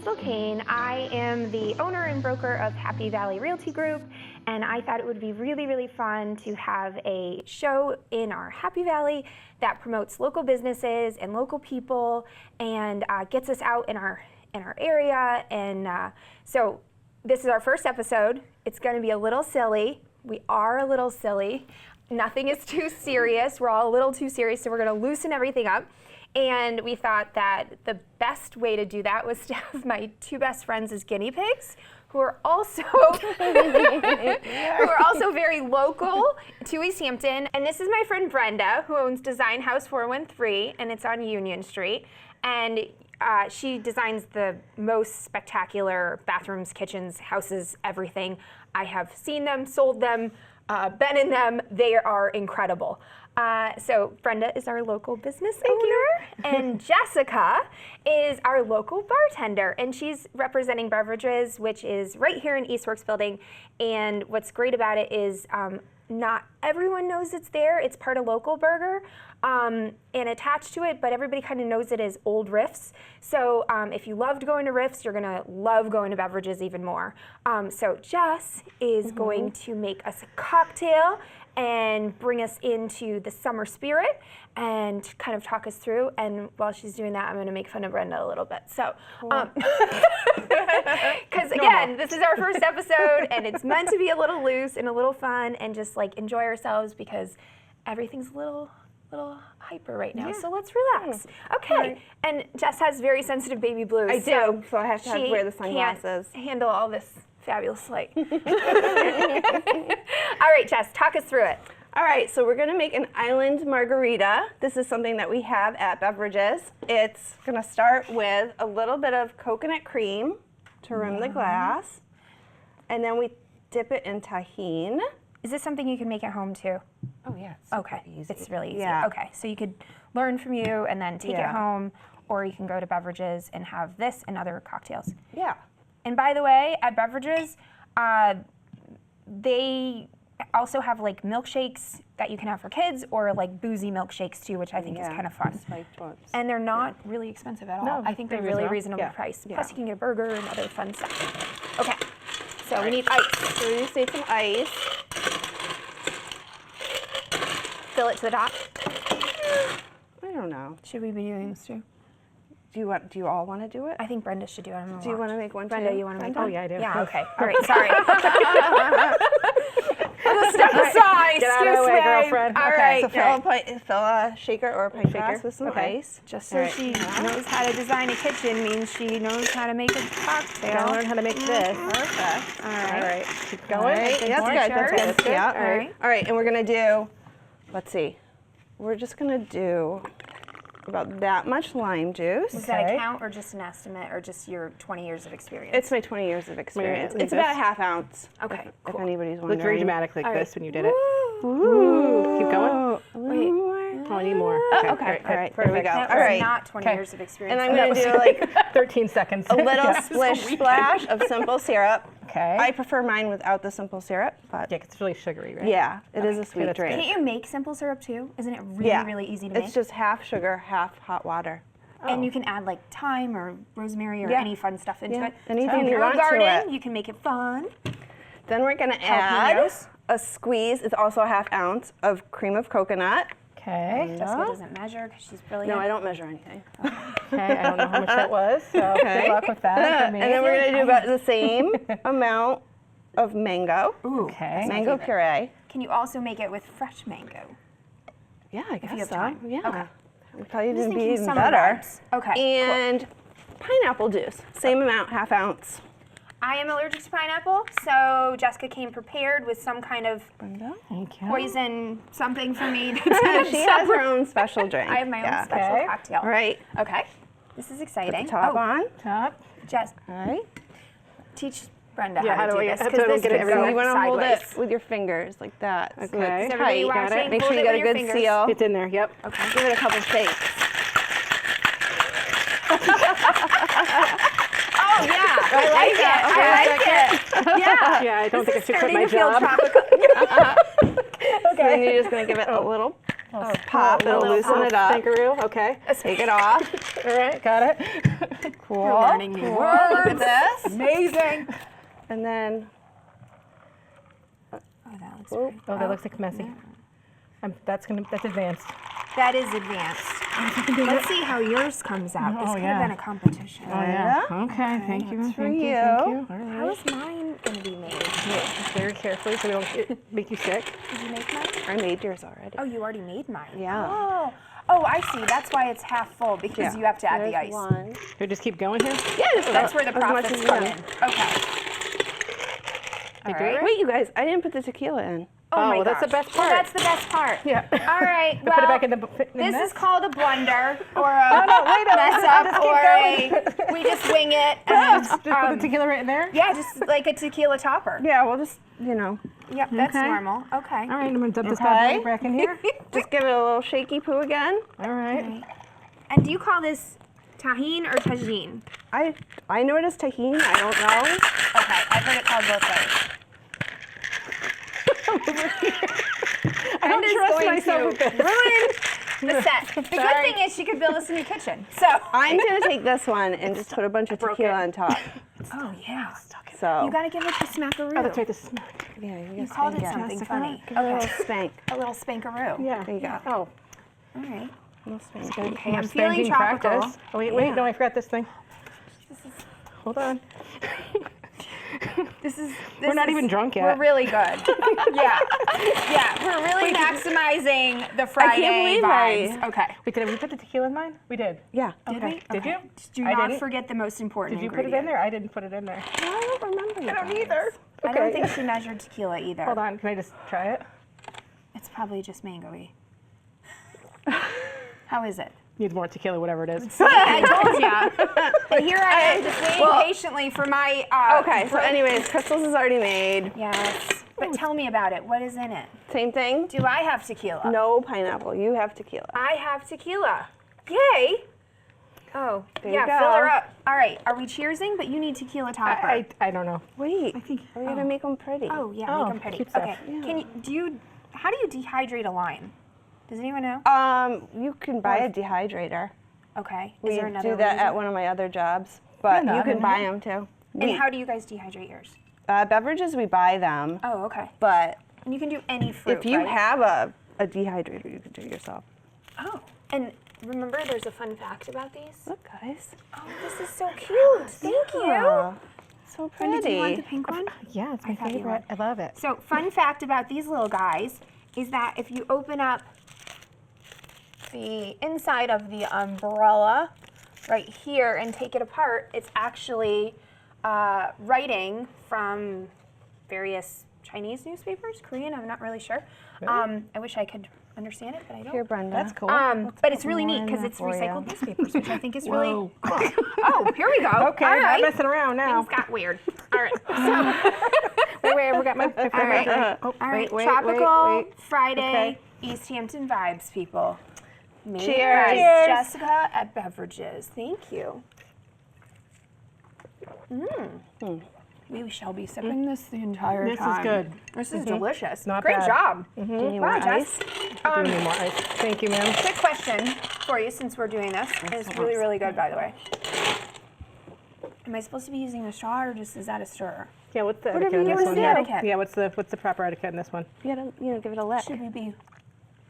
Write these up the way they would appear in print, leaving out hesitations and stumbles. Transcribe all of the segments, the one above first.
Crystal Kane. I am the owner and broker of Happy Valley Realty Group, and I thought it would be really, really fun to have a show in our Happy Valley that promotes local businesses and local people and gets us out in our area. And so this is our first episode. It's going to be a little silly. We are a little silly. Nothing is too serious. We're all a little too serious, so we're going to loosen everything up. And we thought that the best way to do that was to have my two best friends as guinea pigs, who are also very local to Easthampton. And this is my friend Brenda, who owns Design House 413, and it's on Union Street. And she designs the most spectacular bathrooms, kitchens, houses, everything. I have seen them, sold them, been in them. They are incredible. So Brenda is our local business owner, and Jessica is our local bartender, and she's representing Beveridges, which is right here in Eastworks building. And what's great about it is not everyone knows it's there. It's part of Local Burger and attached to it, but everybody kind of knows it as Old Riffs. So if you loved going to Riffs, you're gonna love going to Beveridges even more. So Jess is going to make us a cocktail and bring us into the summer spirit and kind of talk us through. And while she's doing that, I'm going to make fun of Brenda a little bit. So, because again, this is our first episode and it's meant to be a little loose and a little fun and just like enjoy ourselves because everything's a little hyper right now. So let's relax. Okay. Right. And Jess has very sensitive baby blues. I do, so I have to wear the sunglasses. Can't handle all this fabulous light. All right, Jess, talk us through it. All right, so we're gonna make an island margarita. This is something that we have at Beveridges. It's gonna start with a little bit of coconut cream to rim the glass, and then we dip it in tahini. Is this something you can make at home too? Oh yeah, okay, easy. It's really easy. Yeah. Okay, so you could learn from you and then take it home, or you can go to Beveridges and have this and other cocktails. Yeah. And by the way, at Beveridges, they also have like milkshakes that you can have for kids, or like boozy milkshakes too, which I think is kind of fun. And they're not really expensive at all. No, I think they're really reasonable priced. Plus you can get a burger and other fun stuff. Okay, so we need ice. So we need to save some ice. Fill it to the top. I don't know. Should we be doing this too? Do you all want to do it? I think Brenda should do it. Do you want to make one too? Brenda, you want to make one? Oh yeah, I do. Yeah, okay. All right, sorry. Step aside. Get out of the way, girlfriend. All right. So fill a shaker or a pint glass with some ice. Just so she knows how to design a kitchen means she knows how to make a cocktail. Gotta learn how to make this. Perfect. All right. All right. Keep going. All right. That's good. That's good. Yeah. All right. All right. And we're gonna do. Let's see. We're just gonna do about that much lime juice. Is that a count or just an estimate or just your 20 years of experience? It's my 20 years of experience. It's It's about a half ounce. Okay, If anybody's wondering. Looked very dramatic like this when you did it. Ooh. Keep going. Wait. Oh, I need more. Okay. All right. There we go. That All was right. not 20 years of experience. And I'm going to do like 13 seconds. a little splash of simple syrup. Okay. I prefer mine without the simple syrup, but Yeah, 'cause it's really sugary, right? yeah, it is a sweet that's drink. Can't you make simple syrup too? Isn't it really, really easy to make? It's just half sugar, half hot water. And you can add like thyme or rosemary or any fun stuff into it. Anything so you want garden, to it. You can make it fun. Then we're going to add Jalapenos. a squeeze. It's also a half ounce of cream of coconut. Okay. Jessica doesn't measure because she's brilliant. No, I don't measure anything. Okay, I don't know how much that was, so good luck with that for me. And then we're going to do about the same amount of mango. Ooh, Okay. Mango puree. Can you also make it with fresh mango? Yeah, I guess you have so. time. Yeah. Okay. Would probably I'm just even be thinking even summer better. vibes. Okay, And pineapple juice. Same amount, half ounce. I am allergic to pineapple, so Jessica came prepared with some kind of Thank you. poison something for me. She has her own special drink. I have my own special Okay. cocktail. All right. Okay. This is exciting. Top on. Top. Jess, All right. teach Brenda Yeah, how to do this. that's Because what I'm this getting could at. go So you want to hold sideways. it with your fingers like that. So Okay. it's Is everybody tight. watching? Make Hold sure you it got a with your good fingers. seal. It's in there, yep. Okay. Give it a couple shakes. Oh yeah, I like it. I like it. Yeah. Yeah, I don't think I This should is quit starting my to feel job. tropical. Okay. So then you're just going to give it a little pop. It'll loosen it up. Spankaroo, okay. Take it off. All right, got it. Cool. You're learning new Look words. at this. Amazing. And then, Oh, that looks oh, pretty. Oh, that looks like messy. That's advanced. That is advanced. Let's see how yours comes out. This Oh, could yeah. have been a competition. yeah. Okay, thank you. That's for Thank you. you. All How right. is mine going to be made? Just very carefully so we don't make you sick. Did you make mine? I made yours already. Oh, you already made mine. Yeah. Oh, I see. That's why it's half full, because you have to add the There's ice. one. Should we just keep going here? Yeah, just That's where the as much profits as you come want. in. Okay. All right. Wait, you guys, I didn't put the tequila in. Oh, my well, that's the gosh. best Well, part. that's the best part. Yeah. All right. Put it back in Well, the. this is called a blunder or a wait a mess minute, up just keep or going. we just wing it. And, Just put the tequila right in there. yeah, just like a tequila topper. Yeah, we'll just, you know, Yep, that's Okay. normal. Okay. All right, I'm gonna dump this Okay. bad boy back in here. just give it a little shaky poo again. All right. And do you call this tahine or tagine? I know it as tahini. I don't know. Okay, I've heard it called both ways. I don't Brenda's trust going myself to with this. ruin the set. The good thing is she could build us a new kitchen. So. I'm gonna take this one and just put a bunch of tequila on top. Oh yeah. So You gotta give it the smackaroo. Oh, that's right. The smack. yeah, You called it something funny. A little spank. A little spankaroo. Yeah. There you go. Oh. All right. A little spank. Okay, I'm feeling Spanking tropical. practice. Oh wait, no, I forgot this thing. Hold on. We're not even drunk yet. We're really good. yeah. Yeah, we're really maximizing the Friday believe vibes. Okay. Wait, did we put the tequila in mine? We did. Yeah. Did we? Did you? Do I not didn't. forget the most important Did you put it in ingredient. there? I didn't put it in there. I don't remember. I don't either. I Okay. don't think she measured tequila either. Hold on. Can I just try it? It's probably just mango-y. How is it? Needs more tequila, whatever it is. I told ya. But here I am just waiting patiently for my. Okay. So, anyways, Crystal's is already made. Yes. But tell me about it. What is in it? Same thing. Do I have tequila? No pineapple. You have tequila. I have tequila. Yay. Oh, There yeah, you go. fill her up. All right, are we cheersing? But you need tequila topper. I don't know. Wait. think- We're gonna make them pretty. Oh, yeah, Oh, make them pretty. cute stuff. Okay. How do you dehydrate a lime? Does anyone know? You can buy a dehydrator. Okay. Is We there another do that reason? at one of my other jobs, but know, you I can didn't buy know. them too. And how do you guys dehydrate yours? Beverages, we buy them, Oh, okay. but And you can do any fruit, if you right? have a dehydrator, you can do it yourself. Oh, and remember, there's a fun fact about these. Look, guys. Oh, this is so cute. Thank you. Yeah. So Brenda, do you want the pretty. pink one? Yeah, it's my thought you favorite. I love it. So, fun fact about these little guys is that if you open up the inside of the umbrella right here and take it apart, it's actually writing from various Chinese newspapers, Korean, I'm not really sure. I wish I could understand it, but I don't. Here, Brenda. That's cool. But it's really more neat in because there it's for you. recycled newspapers, which I think is really Whoa. cool. Oh, here we go. Okay, All not right. messing around now. Things got weird. All right. Wait, I forgot my. All right. Oh, All right. wait, Tropical wait. Friday, Okay. Easthampton vibes, people. Made Cheers. by Cheers. Jessica at Beveridges. Thank you. We shall be sipping this the entire This is time. good. This is delicious. Not Great bad. job. Do you need Wow, more Jess. ice? Do need more ice. Thank you, ma'am. Quick question for you since we're doing this. It's really, really good, by the way. Am I supposed to be using a straw or just is that a stirrer? Yeah, what's the Whatever etiquette in you this wanna one? do. Etiquette. Yeah, what's the proper etiquette in this one? You gotta, give it a lick. Should we be?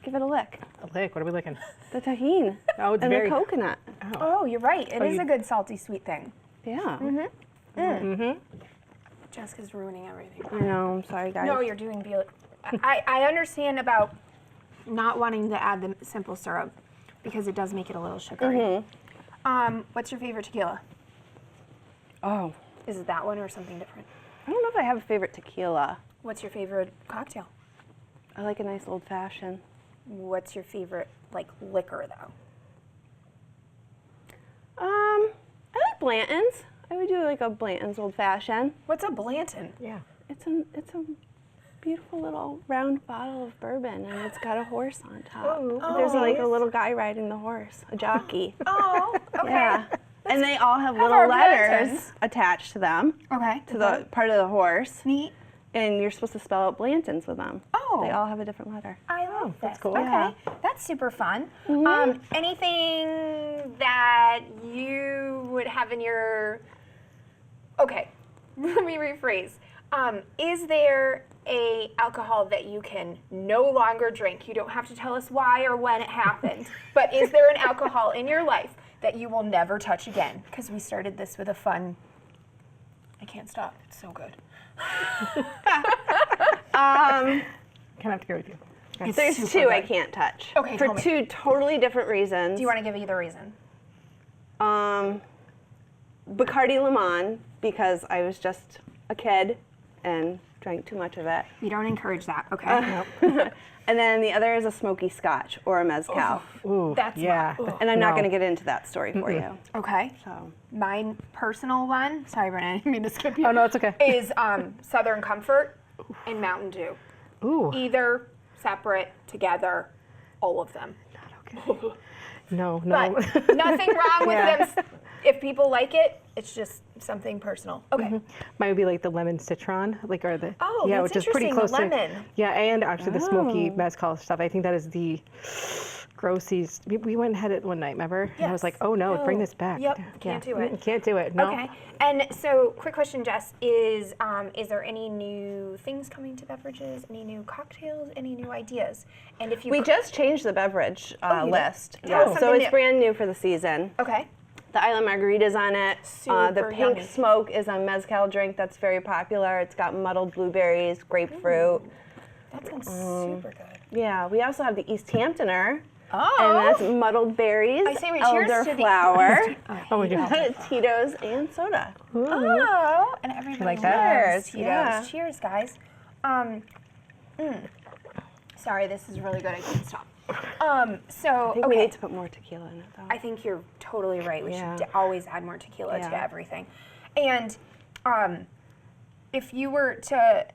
Give it a lick. A lick. What are we licking? The tahini Oh, it's and very. the coconut. Oh, you're right. It is you- a good salty sweet thing. Yeah. Jessica's ruining everything. I know. I'm sorry, guys. No, you're doing beautiful. I understand about not wanting to add the simple syrup because it does make it a little sugary. What's your favorite tequila? Oh, Is it that one or something different? I don't know if I have a favorite tequila. What's your favorite cocktail? I like a nice old fashioned. What's your favorite like liquor though? I like Blanton's. I would do like a Blanton's old fashioned. What's a Blanton? Yeah. It's a beautiful little round bottle of bourbon, and it's got a horse on top. There's like a little guy riding the horse, a jockey. Oh, okay. Yeah. And they all have our little letters Blantons. attached to them, Okay. to the part of the horse. Neat. And you're supposed to spell out Blanton's with them. Oh. They all have a different letter. I love that's this. cool. Okay, Yeah. that's super fun. Anything that you would have in your? Okay, let me rephrase. Is there a alcohol that you can no longer drink? You don't have to tell us why or when it happened, but is there an alcohol in your life that you will never touch again? Because we started this with a fun. I can't stop. It's so good. Kind of have to go with you. Okay. There's super two I good. can't touch. Okay, For tell me. two totally different reasons. Do you want to give either reason? Bacardi Limon, because I was just a kid and drank too much of it. We don't encourage that. Okay. And then the other is a smoky scotch or a mezcal. Ooh, That's yeah. And I'm not No. going to get into that story for you. Okay. So My personal one, sorry, Brenda, I didn't mean to skip you. Oh, no, it's okay. Is Southern Comfort and Mountain Dew. Ooh, Either separate, together, all of them. okay. No, no. But nothing wrong with Yeah. them. If people like it, it's just something personal. Okay. Mine would be like the lemon citron, like or the Oh, yeah, that's which is pretty interesting, close the to lemon. yeah, and actually the smoky mezcal stuff. I think that is the grossiest. We went and had it one night, remember? And I was Yes. like, oh no, bring this back. Yep, Yeah. can't do it. Can't do it. No. Okay. And so, quick question, Jess, is there any new things coming to Beverages? Any new cocktails? Any new ideas? And if you we just changed the beverage you did? list. Tell us So something it's new. brand new for the season. Okay. The Island Margarita's on it. The Super pink yummy. smoke is a mezcal drink that's very popular. It's got muddled blueberries, grapefruit. That sounds super good. Yeah, we also have the Easthamptoner. Oh. And that's muddled berries, I say we cheers to the elderflower, Oh my god. Tito's, and soda. Oh, and everybody like that? loves Tito's. Yeah. Cheers, guys. Sorry, this is really good. I can't stop. So, I think okay. we need to put more tequila in it, though. I think you're totally right. We Yeah. should always add more tequila to Yeah. everything. And if you were to,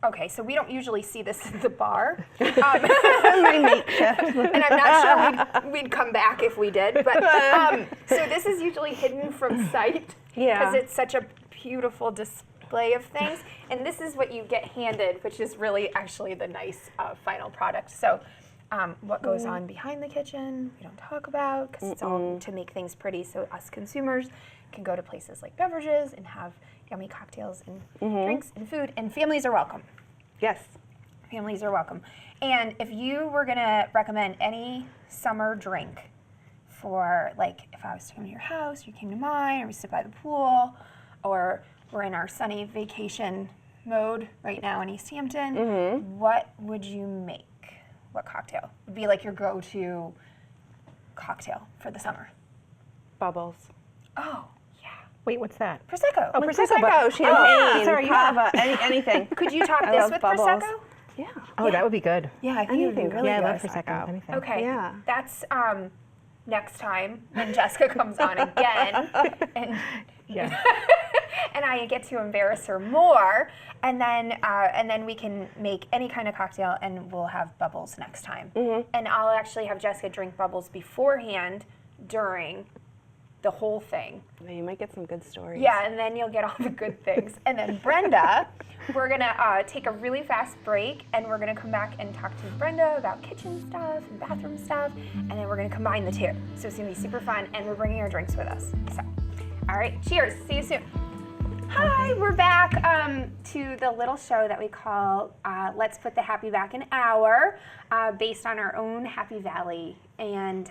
okay, so we don't usually see this at the bar. My makeshift. And I'm not sure we'd come back if we did. But so this is usually hidden from sight Yeah. because it's such a beautiful display of things. And this is what you get handed, which is really actually the nice final product. So what goes on behind the kitchen, we don't talk about because it's all to make things pretty. So us consumers can go to places like Beverages and have yummy cocktails and drinks and food. And families are welcome. Yes. Families are welcome. And if you were gonna recommend any summer drink for, like, if I was to come to your house, you came to mine, or we sit by the pool, or we're in our sunny vacation mode right now in Easthampton, what would you make? What cocktail would be like your go-to cocktail for the summer? Bubbles. Oh, yeah. Wait, what's that? Prosecco. Oh, Prosecco. Prosecco, champagne, sorry, yeah. cava, anything. Could you top I this love with bubbles. Prosecco? Yeah. Oh, that would be good. Yeah, I think it would be Anything. really Yeah, I good. love Prosecco. Anything. Okay. Yeah. That's next time when Jessica comes on again and Yeah. and I get to embarrass her more, and then we can make any kind of cocktail and we'll have bubbles next time. And I'll actually have Jessica drink bubbles beforehand during the whole thing. Well, you might get some good stories. Yeah, and then you'll get all the good things. And then Brenda, we're gonna take a really fast break, and we're gonna come back and talk to Brenda about kitchen stuff and bathroom stuff, and then we're gonna combine the two. So it's gonna be super fun, and we're bringing our drinks with us. So, all right, cheers. See you soon. Hi, we're back to the little show that we call Let's Put the Happy Back an Hour, based on our own Happy Valley. And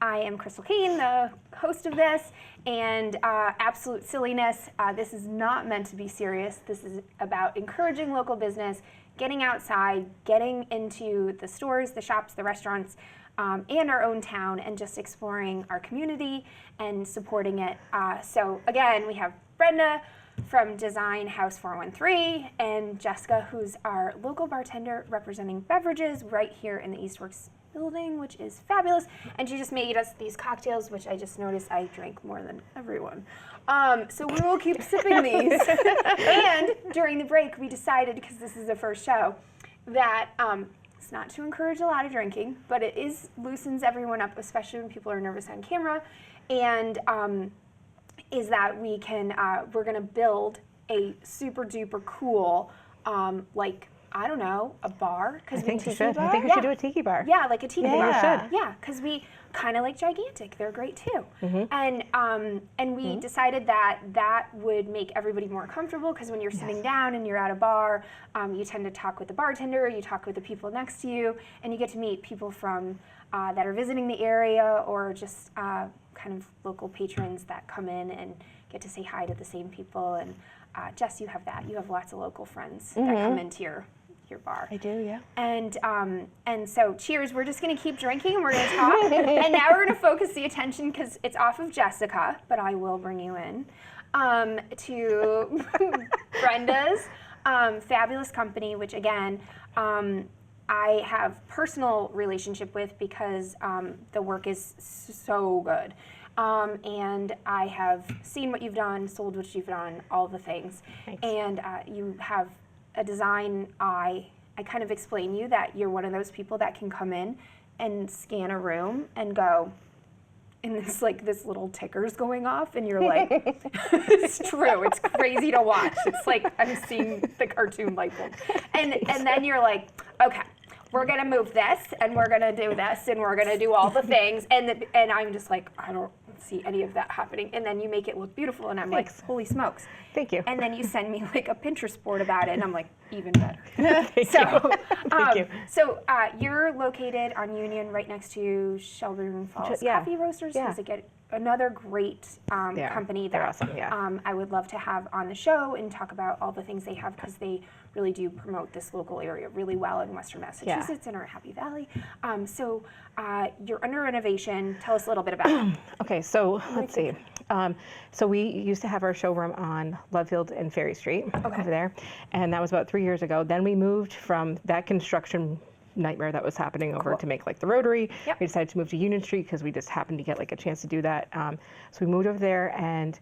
I am Crystal Keene, the host of this, and absolute silliness. This is not meant to be serious. This is about encouraging local business, getting outside, getting into the stores, the shops, the restaurants, and our own town, and just exploring our community and supporting it. So again, we have Brenda from Design House 413, and Jessica, who's our local bartender representing Beverages right here in the Eastworks building, which is fabulous. And she just made us these cocktails, which I just noticed I drank more than everyone. So we will keep sipping these. And during the break, we decided, because this is the first show, that it's not to encourage a lot of drinking, but it loosens everyone up, especially when people are nervous on camera. And is that we're gonna build a super duper cool, like, I don't know, a bar? I think we should. I think we should do a tiki bar. Yeah, like a tiki bar. We should. Yeah, because we kind of like gigantic. They're great too. And we decided that that would make everybody more comfortable, because when you're sitting down and you're at a bar, you tend to talk with the bartender, you talk with the people next to you, and you get to meet people from that are visiting the area, or just kind of local patrons that come in and get to say hi to the same people. And Jess, you have that. You have lots of local friends that come into your bar. I do, yeah. And so cheers, we're just gonna keep drinking and we're gonna talk. And now we're gonna focus the attention, because it's off of Jessica, but I will bring you in, to Brenda's fabulous company, which again, I have personal relationship with, because the work is so good. And I have seen what you've done, sold what you've done, all the things. Thanks. And you have a design eye. I kind of explain you that you're one of those people that can come in and scan a room and go, and it's like this little ticker's going off, and you're like, it's true, it's crazy to watch. It's like I'm seeing the cartoon light bulb. And then you're like, okay, we're gonna move this, and we're gonna do this, and we're gonna do all the things, and I'm just like, I don't see any of that happening. And then you make it look beautiful, and I'm like, holy smokes. Thank you. And then you send me like a Pinterest board about it, and I'm like, even better. Thank you. So you're located on Union, right next to Shelburne Falls Coffee Roasters. Yeah. Does it get another great company they're that awesome, yeah. I would love to have on the show and talk about all the things they have, because they really do promote this local area really well in Western Massachusetts and our Happy Valley. So you're under renovation. Tell us a little bit about it. Okay, so let's see. So we used to have our showroom on Lovefield and Ferry Street over there, and that was about 3 years ago. Then we moved from that construction nightmare that was happening over to make like the Rotary. We decided to move to Union Street because we just happened to get like a chance to do that. So we moved over there and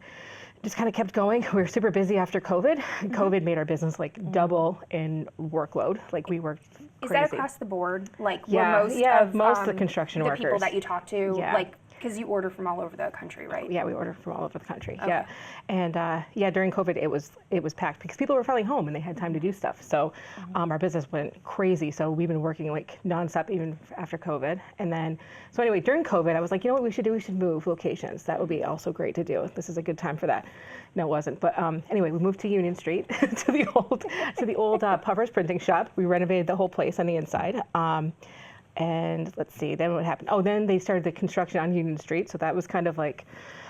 just kind of kept going. We were super busy after COVID. COVID made our business like double in workload. Like we worked crazy. Is that across the board? Like most of the construction workers. The people that you talk to, like, because you order from all over the country, right? Yeah, we order from all over the country. Yeah, and during COVID, it was packed because people were finally home and they had time to do stuff. So our business went crazy. So we've been working like nonstop even after COVID. And then, so anyway, during COVID, I was like, you know what we should do? We should move locations. That would be also great to do. This is a good time for that. No, it wasn't. But anyway, we moved to Union Street to the old Puffers printing shop. We renovated the whole place on the inside. And let's see, then what happened? Oh, then they started the construction on Union Street. So that was kind of like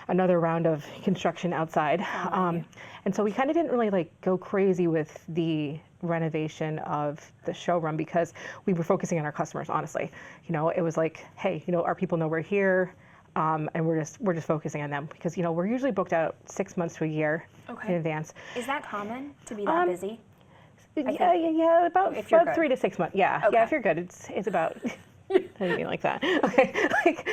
another round of construction outside. And so we kind of didn't really like go crazy with the renovation of the showroom because we were focusing on our customers, honestly. You know, it was like, hey, you know, our people know we're here. And we're just focusing on them because, you know, we're usually booked out 6 months to a year in advance. Is that common to be that busy? Yeah, about 3 to 6 months. Yeah, Okay. yeah. If you're good, it's about. I didn't mean like that. Okay, like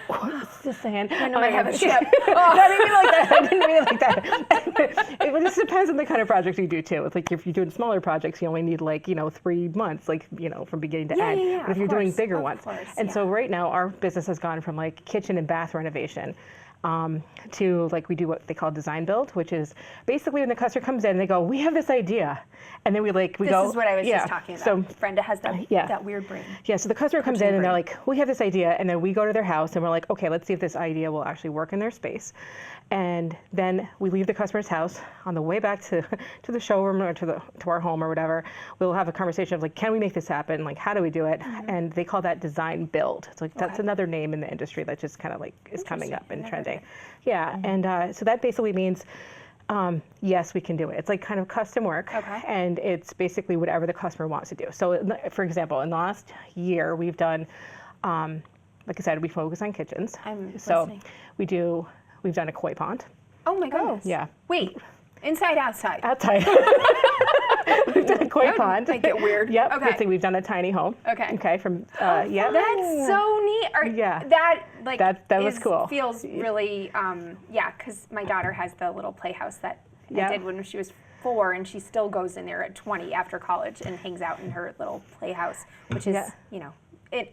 what's this saying? I might have a chip. No, I didn't mean like that. I didn't mean like that. It just depends on the kind of project you do too. It's like if you're doing smaller projects, you only need like 3 months, like from beginning to end. Yeah, but if you're doing bigger of ones, course, and so right now our business has gone from like kitchen and bath renovation. To like we do what they call design build, which is basically when the customer comes in, they go, "We have this idea," and then we go. This is what I was just talking about. So Brenda has that weird brain. Yeah. So the customer comes in and they're like, "We have this idea," and then we go to their house and we're like, "Okay, let's see if this idea will actually work in their space." And then we leave the customer's house on the way back to the showroom or to our home or whatever. We'll have a conversation of like, "Can we make this happen? Like, how do we do it?" And they call that design build. It's like that's another name in the industry that just kind of like is coming up and trending. Yeah, and so that basically means, yes, we can do it. It's like kind of custom work, and it's basically whatever the customer wants to do. So, for example, in the last year, we've done, like I said, we focus on kitchens. I'm so listening. We've done a koi pond. Oh my goodness. Yeah. Wait, inside, outside. Outside. We've done a koi pond. Make it weird. Yep. Okay. So we've done a tiny home. Okay. Okay. From yeah. That's so neat. That was cool. Feels really because my daughter has the little playhouse that I did when she was 4, and she still goes in there at 20 after college and hangs out in her little playhouse, which is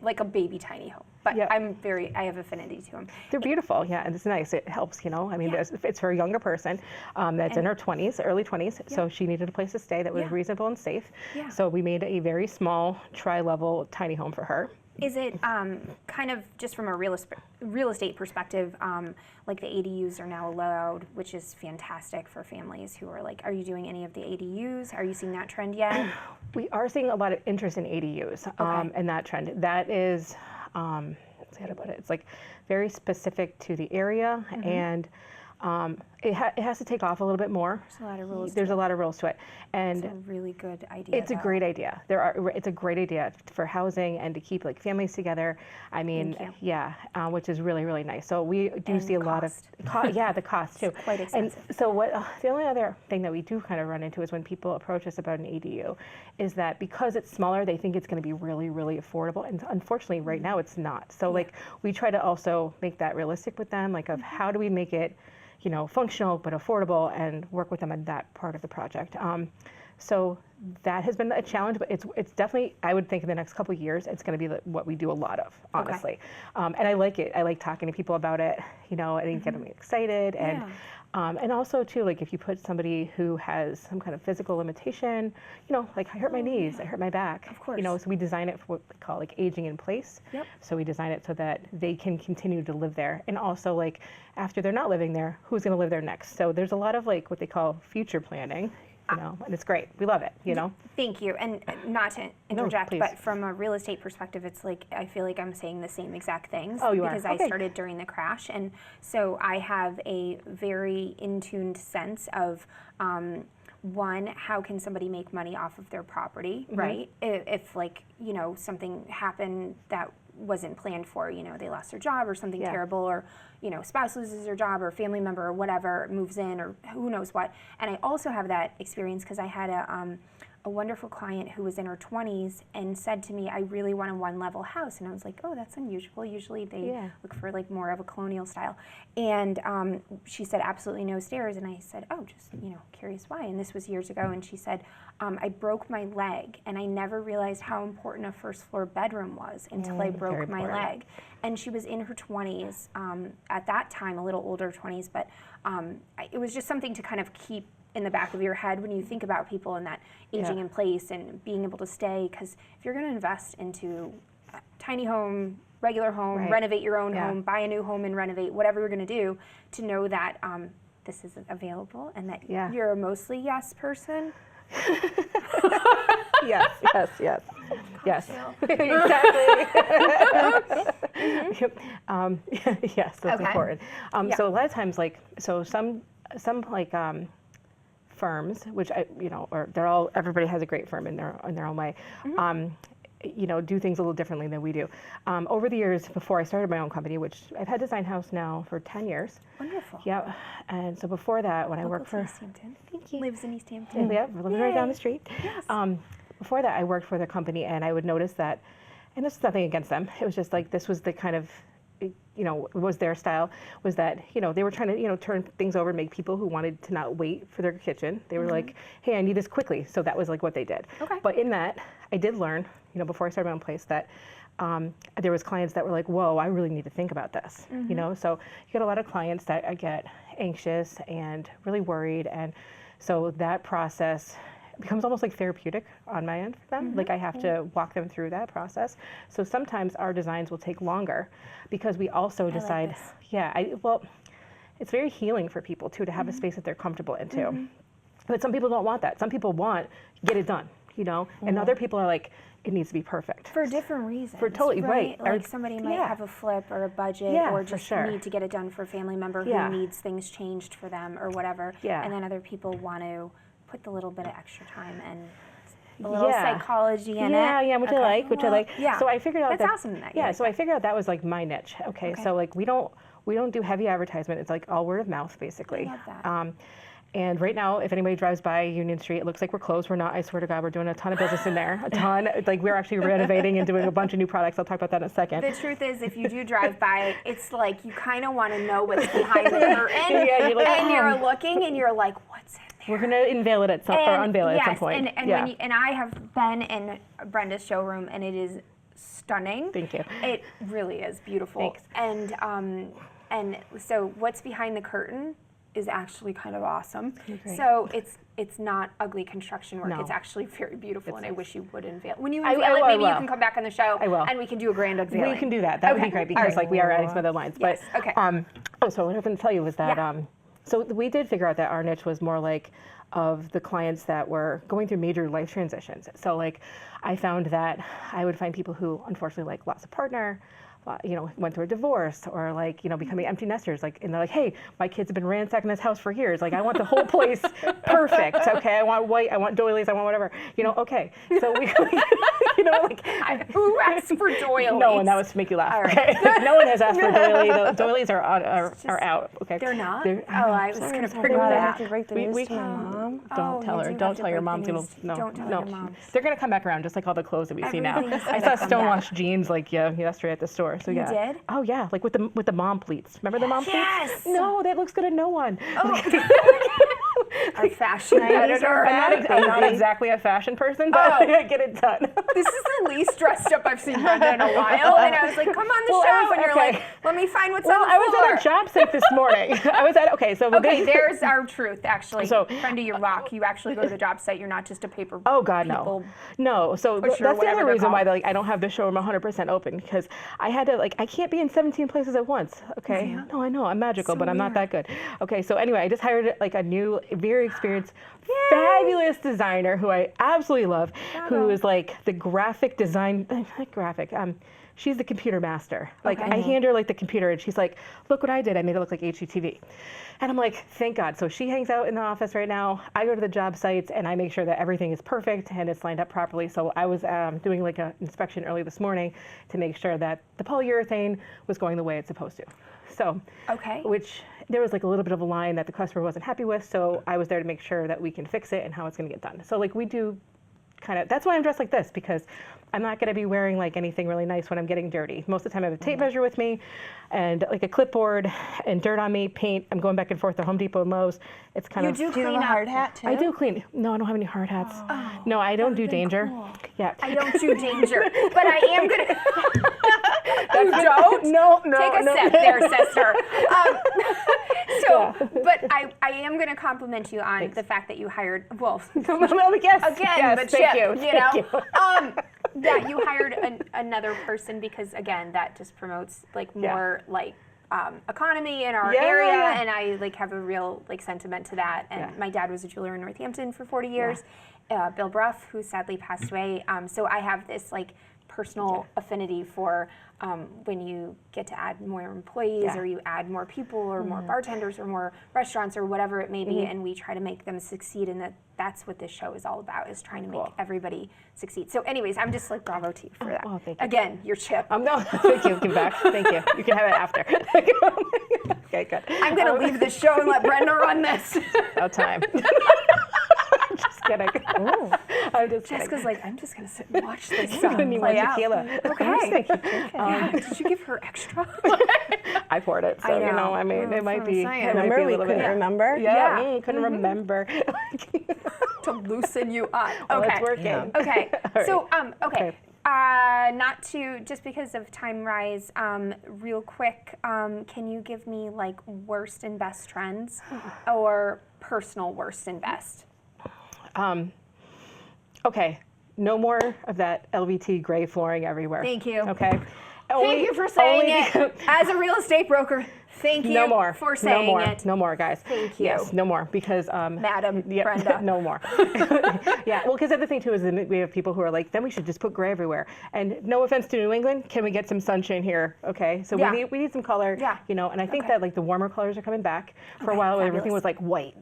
like a baby tiny home. But Yeah. I have affinity to them. They're beautiful, yeah, and it's nice. It helps, you know. I mean, it's for a younger person that's in her 20s, early 20s, so she needed a place to stay that was reasonable and safe. Yeah. So we made a very small tri-level tiny home for her. Is it kind of just from a real estate perspective, like the ADUs are now allowed, which is fantastic for families who are like, are you doing any of the ADUs? Are you seeing that trend yet? We are seeing a lot of interest in ADUs and that trend. That is, let's see how to put it. It's like very specific to the area, and it has to take off a little bit more. There's a lot of rules. There's a lot of rules to it, and It's a really good idea. it's a great idea. It's a great idea for housing and to keep like families together. I mean, which is really, really nice. So we do see a lot of the cost too. It's quite expensive. And so what the only other thing that we do kind of run into is when people approach us about an ADU, is that because it's smaller, they think it's going to be really, really affordable, and unfortunately, right now it's not. So like we try to also make that realistic with them, like of how do we make it, you know, functional but affordable, and work with them on that part of the project. So that has been a challenge, but it's definitely, I would think in the next couple of years, it's going to be what we do a lot of, honestly. And I like it. I like talking to people about it, you know, and get them excited. And also too, like if you put somebody who has some kind of physical limitation, you know, like I hurt my knees, I hurt my back. Of course. You know, so we design it for what we call like aging in place. Yep. So we design it so that they can continue to live there. And also like after they're not living there, who's going to live there next? So there's a lot of like what they call future planning, you know, and it's great. We love it, you know. Thank you. And not to interject, please. but from a real estate perspective, it's like I feel like I'm saying the same exact things because I started during the crash. And so I have a very in-tuned sense of one, how can somebody make money off of their property, right? If like, you know, something happened that wasn't planned for, you know, they lost their job or something terrible, or, you know, spouse loses their job or family member or whatever moves in or who knows what. And I also have that experience because I had a wonderful client who was in her 20s and said to me, I really want a one-level house. And I was like, oh, that's unusual. Usually they look for like more of a colonial style. And she said, absolutely no stairs. And I said, oh, just, you know, curious why. And this was years ago. And she said, I broke my leg and I never realized how important a first floor bedroom was until I broke my leg. And she was in her 20s, at that time, a little older 20s, but it was just something to kind of keep in the back of your head when you think about people in that aging in place and being able to stay, because if you're going to invest into a tiny home, regular home, renovate your own home, buy a new home and renovate, whatever you're going to do, to know that this is available and that you're a mostly yes person. Yes. Exactly. Yes, that's important. So a lot of times, like, so some like firms, which everybody has a great firm in their own way. You know, do things a little differently than we do. Over the years, before I started my own company, which I've had Design House now for 10 years. Wonderful. Yeah, and so before that, when I worked for Easthampton. Thank you. Lives in Easthampton. Yeah, we're living right down the street. Yes. Before that, I worked for the company, and I would notice that, and this is nothing against them. It was just like this was the kind of, you know, was their style, was that, you know, they were trying to, you know, turn things over and make people who wanted to not wait for their kitchen. They were like, hey, I need this quickly. So that was like what they did. Okay. But in that, I did learn, you know, before I started my own place, that there was clients that were like, whoa, I really need to think about this, you know? So you get a lot of clients that get anxious and really worried. And so that process becomes almost like therapeutic on my end for them. Like I have to walk them through that process. So sometimes our designs will take longer because we also decide, well, it's very healing for people too, to have a space that they're comfortable into. But some people don't want that. Some people want, get it done, you know? And other people are like, it needs to be perfect. For different reasons. For totally, right. Like somebody might have a flip or a budget or just need to get it done for a family member who needs things changed for them or whatever. And then other people want to put the little bit of extra time and a little psychology in it. Yeah, which I like, Yeah. So I figured out That's awesome that so I figured out that was like my niche. Okay. So like we don't do heavy advertisement. It's like all word of mouth basically. I love that. And right now, if anybody drives by Union Street, it looks like we're closed. We're not. I swear to God, we're doing a ton of business in there. A ton. Like we're actually renovating and doing a bunch of new products. I'll talk about that in a second. The truth is, if you do drive by, it's like you kind of want to know what's behind the curtain. You're like, and you're looking and you're like, what's in there? We're gonna unveil it at some point. And I have been in Brenda's showroom, and it is stunning. Thank you. It really is beautiful. Thanks. And so what's behind the curtain is actually kind of awesome. Great. So it's not ugly construction work. No. It's actually very beautiful, and I wish you would unveil. When you I unveil it, will. maybe you can come back on the show, I will. and we can do a grand unveiling. We can do that. That would be great because like we are adding some other lines. Yes, But okay. so what I was going to tell you was that so we did figure out that our niche was more like of the clients that were going through major life transitions. So like I found that I would find people who unfortunately like lost a partner, went through a divorce, or like, becoming empty nesters, like, and they're like, hey, my kids have been ransacking this house for years. Like, I want the whole place perfect. Okay. I want white, I want doilies, I want whatever, okay. So we, like. Who asked for doilies? No one, that was to make you laugh. All right. Okay? No one has asked for doilies. The doilies are out. Okay. They're not? I was going to Oh, bring God, I that. have to break the news to my mom. Don't tell her. Don't tell your mom. Don't tell your mom. They're gonna come back around just like all the clothes that we see now. Everything's I gonna saw come back. stonewashed jeans like yesterday at the store. So You yeah. did? Oh yeah, like with the mom pleats. Remember the mom Yes. pleats? No, that looks good on no one. Our fashion editor. I'm not exactly a fashion person, but I get it done. This is the least dressed up I've seen Brenda in a while, and I was like, "Come on the show," and you're like, "Let me find what's on the floor." I was at our job site this morning. Okay, there's our truth, actually. So- Brenda, you rock. You actually go to the job site. You're not just a paper. Oh God, people no. So pusher, that's the whatever other they're reason why called. I don't have the showroom 100% open, because I had to I can't be in 17 places at once. Okay. No, I know I'm magical, but I'm not that good. Okay. So anyway, I just hired a new, very experienced, fabulous designer who I absolutely love, who is like the graphic design, not graphic. She's the computer master. Like I hand her the computer, and she's like, "Look what I did! I made it look like HGTV." And I'm like, "Thank God!" So she hangs out in the office right now. I go to the job sites and I make sure that everything is perfect and it's lined up properly. So I was doing an inspection early this morning to make sure that the polyurethane was going the way it's supposed to. So, which there was a little bit of a line that the customer wasn't happy with. So I was there to make sure that we can fix it and how it's going to get done. So we do that's why I'm dressed like this, because I'm not going to be wearing anything really nice when I'm getting dirty. Most of the time I have a tape measure with me and a clipboard and dirt on me, paint. I'm going back and forth to Home Depot and Lowe's. It's kind of. Do you have a hard hat too? I do clean. No, I don't have any hard hats. No, I don't do danger. Cool. Yeah. I don't do danger, but I am gonna. You don't? No. Take a sip there, sister. But I am going to compliment you on the fact that you hired, yes, Chip, thank you. that you hired another person, because again, that just promotes more economy in our area, and I have a real sentiment to that. And my dad was a jeweler in Northampton for 40 years, Bill Bruff, who sadly passed away. So I have this personal affinity for when you get to add more employees, or you add more people, or more bartenders, or more restaurants, or whatever it may be, and we try to make them succeed. And that's what this show is all about, is trying to make everybody succeed. So anyways, I'm just bravo to you for that. Oh, thank you. Again, your Chip. No, thank you. Give back. Thank you. You can have it after. Okay, good. I'm going to leave this show and let Brenda run this. About time. Just kidding. I'm just Jessica's kidding. I'm just going to sit and watch this I'm gonna need more play out. tequila. Okay. Did you give her extra? I poured it, so I know. I mean, it might be. saying. It might Remember be a we little couldn't bit. remember? Yeah. Couldn't remember. To loosen you up. Well, Okay. it's working. Yeah. Okay. All So, Okay. not to, just because of time rise, real quick, can you give me worst and best trends, or personal worst and best? Okay. No more of that LVT gray flooring everywhere. Thank you. Okay. Thank you for saying it. As a real estate broker, thank you No more. for saying it. No more, guys. Thank you. Yes, no more, because Madam Brenda. no more. Yeah, well, because the other thing too is that we have people who are then we should just put gray everywhere. And no offense to New England, can we get some sunshine here? Okay, so we need some color. Yeah. And I think that the warmer colors are coming back. For a while, everything was white.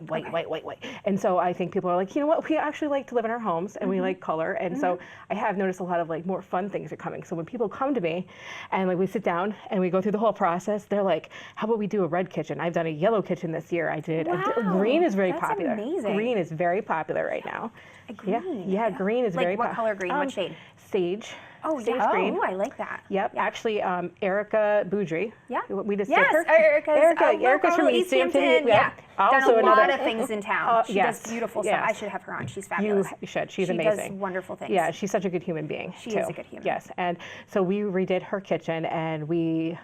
And so I think people are you know what? We actually like to live in our homes, and we like color. And so I have noticed a lot of more fun things are coming. So when people come to me, and we sit down and we go through the whole process, they're like, how about we do a red kitchen? I've done a yellow kitchen this year. I did. Green is very that's popular. amazing. Green is very popular right now. Green. Yeah, green is very popular. what color green? What shade? Sage. Oh, Sage yeah. green. Oh, I like that. Yep, actually, Erica Boudry. Yeah. We just Yes, did her. Erica's from Easthampton. Yeah. Done Also a lot another. of things in town. She yes, does beautiful yes. stuff. I should have her on. She's fabulous. You should. She's she amazing. does wonderful things. Yeah, she's such a good human being. She too. is a good human. Yes, and so we redid her kitchen, and we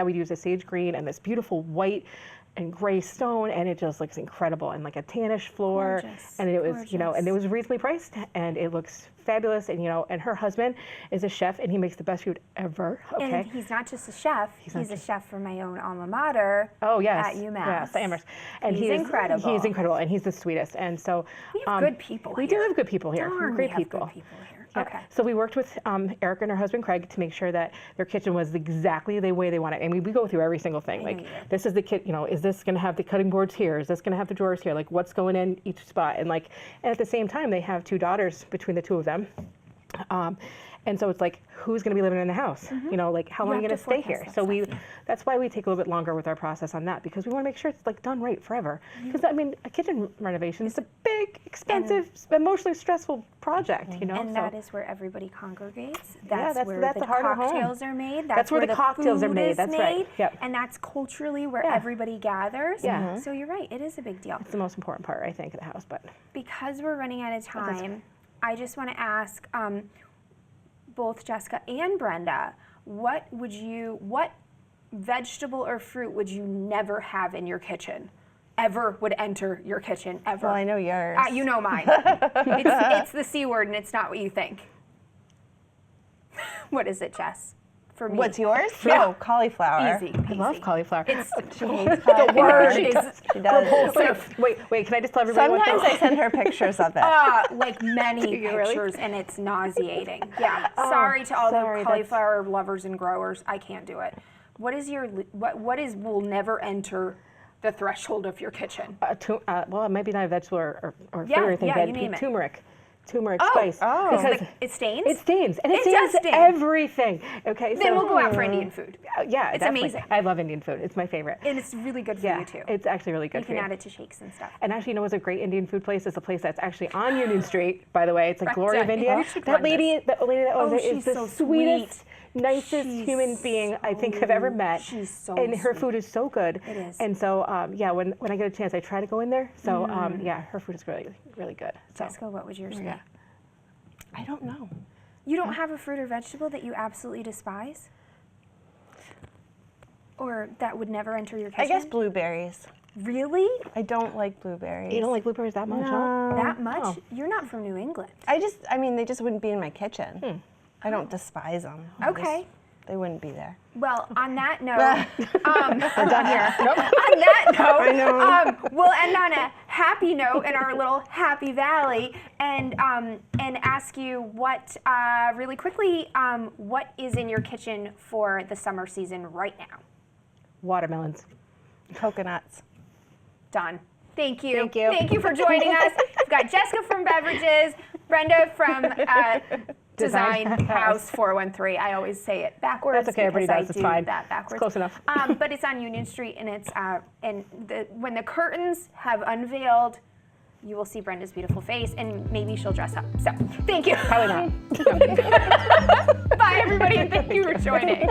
used a sage green and this beautiful white and gray stone, and it just looks incredible, and like a tannish floor. Gorgeous, and it was and it was reasonably priced, and it looks fabulous. And and her husband is a chef, and he makes the best food ever. Okay. And he's not just a chef, he's a chef from my own alma mater. Oh yes, at UMass. yes, Amherst. And He's incredible. He's incredible, and he's the sweetest. And so We have good people We here. do have good people here. Darn, Great we have people. good people here. Yeah. Okay. So we worked with Erica and her husband Craig to make sure that their kitchen was exactly the way they want it. And we go through every single thing. know Like you do. this is the is this going to have the cutting boards here? Is this going to have the drawers here? Like what's going in each spot? And at the same time, they have 2 daughters between the 2 of them. And so it's like, who's going to be living in the house? Like how long are you going to stay here? So that's why we take a little bit longer with our process on that, because we want to make sure it's like done right forever. Because I mean, a kitchen renovation is a big, expensive, emotionally stressful project. And that is where everybody congregates. That's, that's where the the heart of home. cocktails are made. That's where the cocktails are food made. is That's right. made. Yep. And that's culturally where Yeah. everybody gathers. Yeah. So you're right. It is a big deal. It's the most important part, I think, of the house. But Because we're running out of time, I just want to ask both Jessica and Brenda, what vegetable or fruit would you never have in your kitchen? Ever would enter your kitchen, ever? Well, I know yours. You know mine. it's the C word, and it's not what you think. What is it, Jess? For me. What's yours? Yeah. Oh, cauliflower. Easy. I love cauliflower. It's She hates the cauliflower. word is She does. Wait, can I just tell everybody Sometimes what I send her pictures of it. like many you really? pictures, and it's nauseating. Yeah. Sorry to all sorry, the that's- cauliflower lovers and growers. I can't do it. What is will never enter the threshold of your kitchen? well, it might be not a vegetable or Yeah, fruit or anything, yeah, but you name it. turmeric spice. Because it stains? It stains, and it does stains stain. everything. Okay, Then we'll go out for Indian food. Yeah, It's definitely. amazing. I love Indian food. It's my favorite. And it's really good for Yeah, you too. it's actually really good You for can you. add it to shakes and stuff. And actually, what's a great Indian food place? Is a place that's actually on Union Street, by the way. It's like Glory of Right. India. We should That run lady that owns it she's is the so sweetest, nicest She's human being I think I've ever met. She's so and her sweet. food is so good. It is. And so, when I get a chance, I try to go in there. So, her food is really, really good. So. Jessica, what would yours be? Yeah. I don't know. You don't have a fruit or vegetable that you absolutely despise? Or that would never enter your kitchen? I guess blueberries. Really? I don't like blueberries. You don't like blueberries that much, huh? That much? Oh. You're not from New England. they just wouldn't be in my kitchen. I don't despise them. Okay. They wouldn't be there. Well, on that note, We're done here. Nope. on that note, I know. we'll end on a happy note in our little happy valley, and ask you what really quickly what is in your kitchen for the summer season right now? Watermelons. Coconuts. Done. Thank you. Thank you. Thank you for joining us. We've got Jessica from Beveridges, Brenda from Design House 413. I always say it backwards. That's okay, everybody because does. I It's do fine. that backwards. It's close enough. But it's on Union Street, and it's when the curtains have unveiled, you will see Brenda's beautiful face, and maybe she'll dress up. So, thank you. Probably not. Bye, everybody, and thank you for joining.